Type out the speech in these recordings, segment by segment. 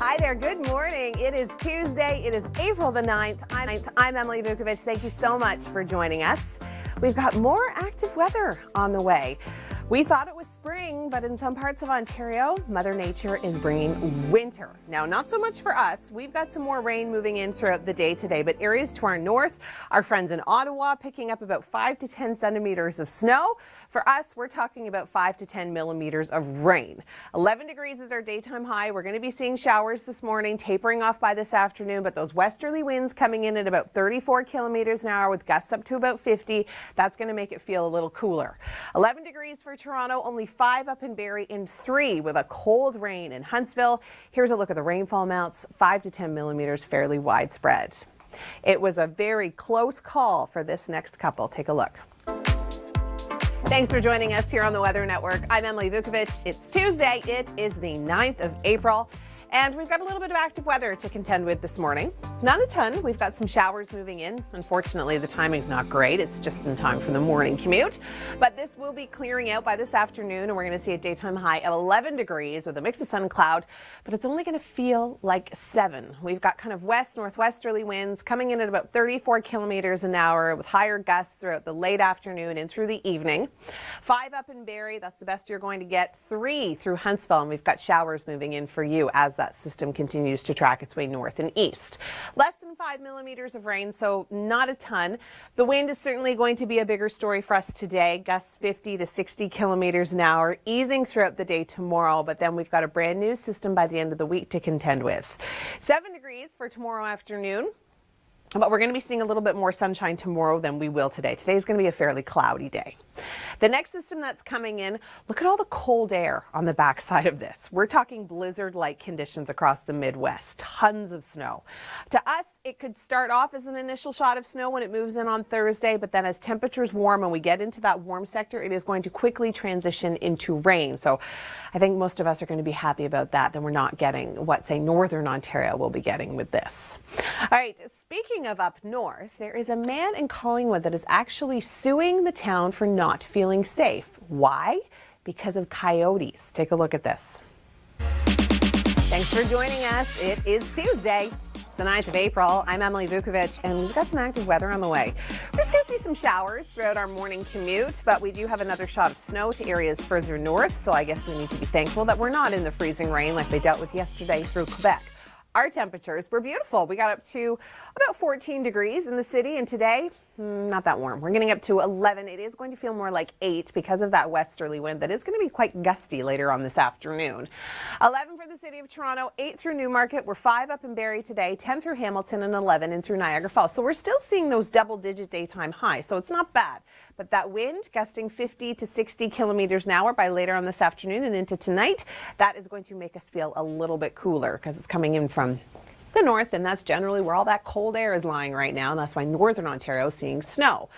Hi there, good morning. It is Tuesday, it is April the 9th. I'm Emily Vukovic. Thank you so much for joining us. We've got more active weather on the way. We thought it was spring, but in some parts of Ontario, Mother Nature is bringing winter. Now, not so much for us. We've got some more rain moving in throughout the day today, but areas to our north, our friends in Ottawa picking up about 5 to 10 centimeters of snow. For us, we're talking about 5 to 10 millimeters of rain. 11 degrees is our daytime high. We're going to be seeing showers this morning, tapering off by this afternoon, but those westerly winds coming in at about 34 kilometers an hour with gusts up to about 50. That's going to make it feel a little cooler. 11 degrees for Toronto, only 5 up in Barrie, and 3 with a cold rain in Huntsville. Here's a look at the rainfall amounts, 5 to 10 millimeters, fairly widespread. It was a very close call for this next couple. Take a look. Thanks for joining us here on the Weather Network. I'm Emily Vukovic. It's Tuesday. It is the 9th of April. And we've got a little bit of active weather to contend with this morning. Not a ton. We've got some showers moving in. Unfortunately, the timing's not great. It's just in time for the morning commute. But this will be clearing out by this afternoon, and we're going to see a daytime high of 11 degrees with a mix of sun and cloud, but it's only going to feel like 7. We've got kind of west-northwesterly winds coming in at about 34 kilometers an hour with higher gusts throughout the late afternoon and through the evening. 5 up in Barrie. That's the best you're going to get. 3 through Huntsville, and we've got showers moving in for you as that system continues to track its way north and east. Less than 5 millimeters of rain, so not a ton. The wind is certainly going to be a bigger story for us today. Gusts 50 to 60 kilometers an hour, easing throughout the day tomorrow, but then we've got a brand new system by the end of the week to contend with. 7 degrees for tomorrow afternoon. But we're going to be seeing a little bit more sunshine tomorrow than we will today. Today's going to be a fairly cloudy day. The next system that's coming in, look at all the cold air on the backside of this. We're talking blizzard-like conditions across the Midwest, tons of snow. To us, it could start off as an initial shot of snow when it moves in on Thursday, but then as temperatures warm and we get into that warm sector, it is going to quickly transition into rain. So I think most of us are going to be happy about that. Then we're not getting what, say, Northern Ontario will be getting with this. All right, speaking of up north, there is a man in Collingwood that is actually suing the town for not feeling safe. Why? Because of coyotes. Take a look at this. Thanks for joining us. It is Tuesday. It's the 9th of April. I'm Emily Vukovic, and we've got some active weather on the way. We're just going to see some showers throughout our morning commute, but we do have another shot of snow to areas further north, so I guess we need to be thankful that we're not in the freezing rain like they dealt with yesterday through Quebec. Our temperatures were beautiful. We got up to about 14 degrees in the city, and today, not that warm. We're getting up to 11. It is going to feel more like 8 because of that westerly wind that is going to be quite gusty later on this afternoon. 11 for the city of Toronto, 8 through Newmarket. We're 5 up in Barrie today, 10 through Hamilton, and 11 in through Niagara Falls. So we're still seeing those double-digit daytime highs, so it's not bad. But that wind gusting 50 to 60 kilometers an hour by later on this afternoon and into tonight, that is going to make us feel a little bit cooler because it's coming in from the north, and that's generally where all that cold air is lying right now, and that's why Northern Ontario is seeing snow.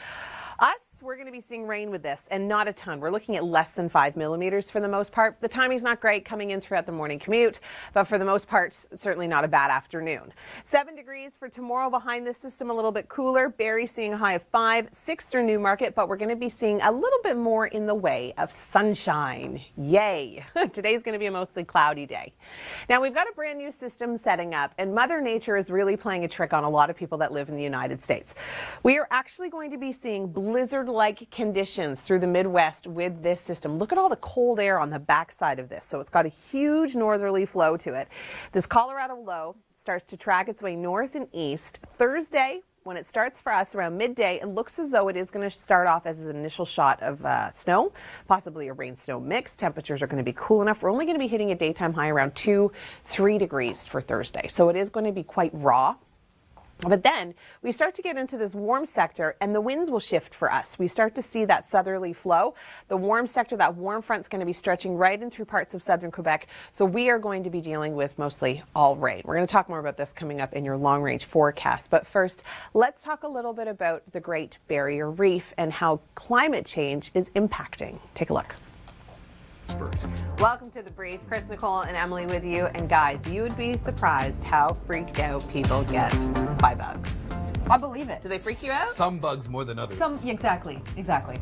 Us, we're going to be seeing rain with this, and not a ton. We're looking at less than 5 millimeters for the most part. The timing's not great coming in throughout the morning commute, but for the most part, certainly not a bad afternoon. 7 degrees for tomorrow behind this system, a little bit cooler. Barrie seeing a high of 5, 6 through Newmarket, but we're going to be seeing a little bit more in the way of sunshine. Yay! Today's going to be a mostly cloudy day. Now, we've got a brand new system setting up, and Mother Nature is really playing a trick on a lot of people that live in the United States. We are actually going to be seeing blizzard-like conditions through the Midwest with this system. Look at all the cold air on the backside of this. So it's got a huge northerly flow to it. This Colorado low starts to track its way north and east. Thursday, when it starts for us around midday, it looks as though it is going to start off as an initial shot of snow, possibly a rain-snow mix. Temperatures are going to be cool enough. We're only going to be hitting a daytime high around 2-3 degrees for Thursday. So it is going to be quite raw. But then we start to get into this warm sector and the winds will shift for us. We start to see that southerly flow. The warm sector, that warm front's going to be stretching right in through parts of southern Quebec. So we are going to be dealing with mostly all rain. We're going to talk more about this coming up in your long range forecast. But first, let's talk a little bit about the Great Barrier Reef and how climate change is impacting. Take a look. Welcome to The Brief. Chris, Nicole, and Emily with you. And guys, you would be surprised how freaked out people get by bugs. I believe it. Do they freak you out? Some bugs more than others. Exactly.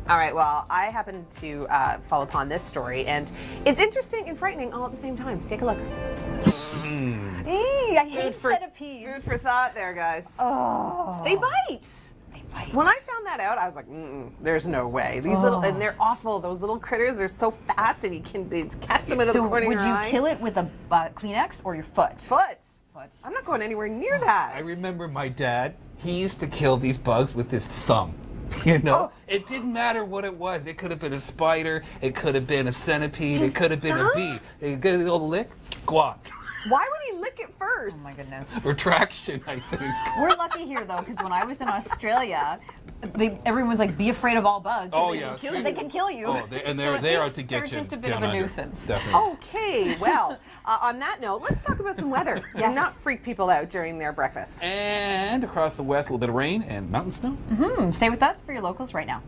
All right, well, I happened to fall upon this story, and it's interesting and frightening all at the same time. Take a look. I hate centipedes. Food for thought there, guys. Oh. They bite. When I found that out, I was like, there's no way. These little, and they're awful. Those little critters are so fast, and you can catch them into the corner of your eye. So would you kill it with a Kleenex or your foot? Foot. I'm not going anywhere near that. I remember my dad, he used to kill these bugs with his thumb. You know, it didn't matter what it was. It could have been a spider, it could have been a centipede, it could have been a bee. They get a little lick, squat. Why would he lick it first? Oh my goodness. Retraction, I think. We're lucky here though, because when I was in Australia, everyone was like, "Be afraid of all bugs." Oh they yeah, they can kill you. Oh, they're out to get you. They're just a bit of down a under. nuisance. Definitely. Okay, well, on that note, let's talk about some weather and not freak people out during their breakfast. And across the west, a little bit of rain and mountain snow. Stay with us for your locals right now.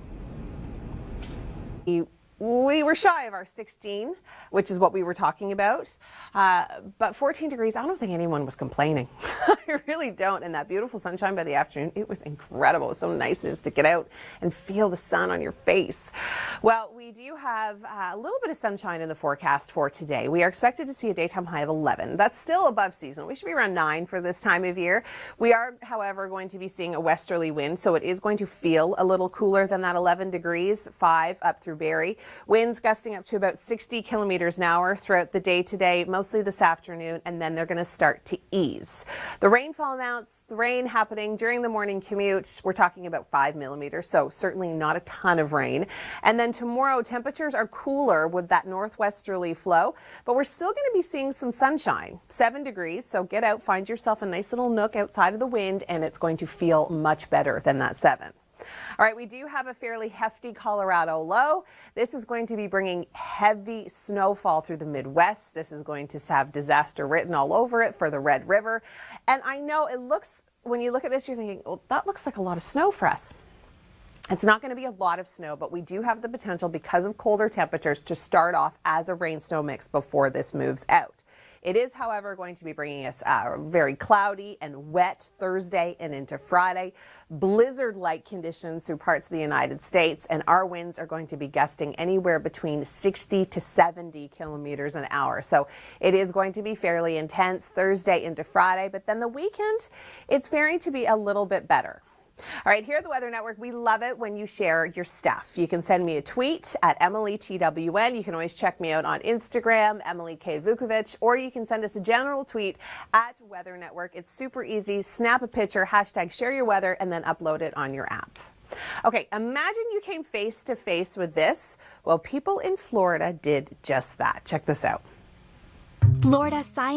We were shy of our 16, which is what we were talking about. But 14 degrees, I don't think anyone was complaining. I really don't. And that beautiful sunshine by the afternoon, it was incredible. It was so nice just to get out and feel the sun on your face. Well, we do have a little bit of sunshine in the forecast for today. We are expected to see a daytime high of 11. That's still above seasonal. We should be around 9 for this time of year. We are, however, going to be seeing a westerly wind, so it is going to feel a little cooler than that 11 degrees, 5 up through Barrie. Winds gusting up to about 60 kilometers an hour throughout the day today, mostly this afternoon, and then they're going to start to ease. The rainfall amounts, the rain happening during the morning commute, we're talking about 5 millimeters, so certainly not a ton of rain. And then tomorrow, temperatures are cooler with that northwesterly flow, but we're still going to be seeing some sunshine, 7 degrees, so get out, find yourself a nice little nook outside of the wind, and it's going to feel much better than that 7. All right, we do have a fairly hefty Colorado low. This is going to be bringing heavy snowfall through the Midwest. This is going to have disaster written all over it for the Red River. And I know it looks, when you look at this, you're thinking, well, that looks like a lot of snow for us. It's not going to be a lot of snow, but we do have the potential, because of colder temperatures, to start off as a rain-snow mix before this moves out. It is, however, going to be bringing us very cloudy and wet Thursday and into Friday. Blizzard-like conditions through parts of the United States, and our winds are going to be gusting anywhere between 60 to 70 kilometers an hour. So it is going to be fairly intense Thursday into Friday, but then the weekend, it's going to be a little bit better. All right, here at the Weather Network, we love it when you share your stuff. You can send me a tweet at EmilyTWN. You can always check me out on Instagram, Emily K. Vukovic, or you can send us a general tweet at Weather Network. It's super easy. Snap a picture, hashtag share your weather, and then upload it on your app. Okay, imagine you came face to face with this. Well, people in Florida did just that. Check this out. Florida science.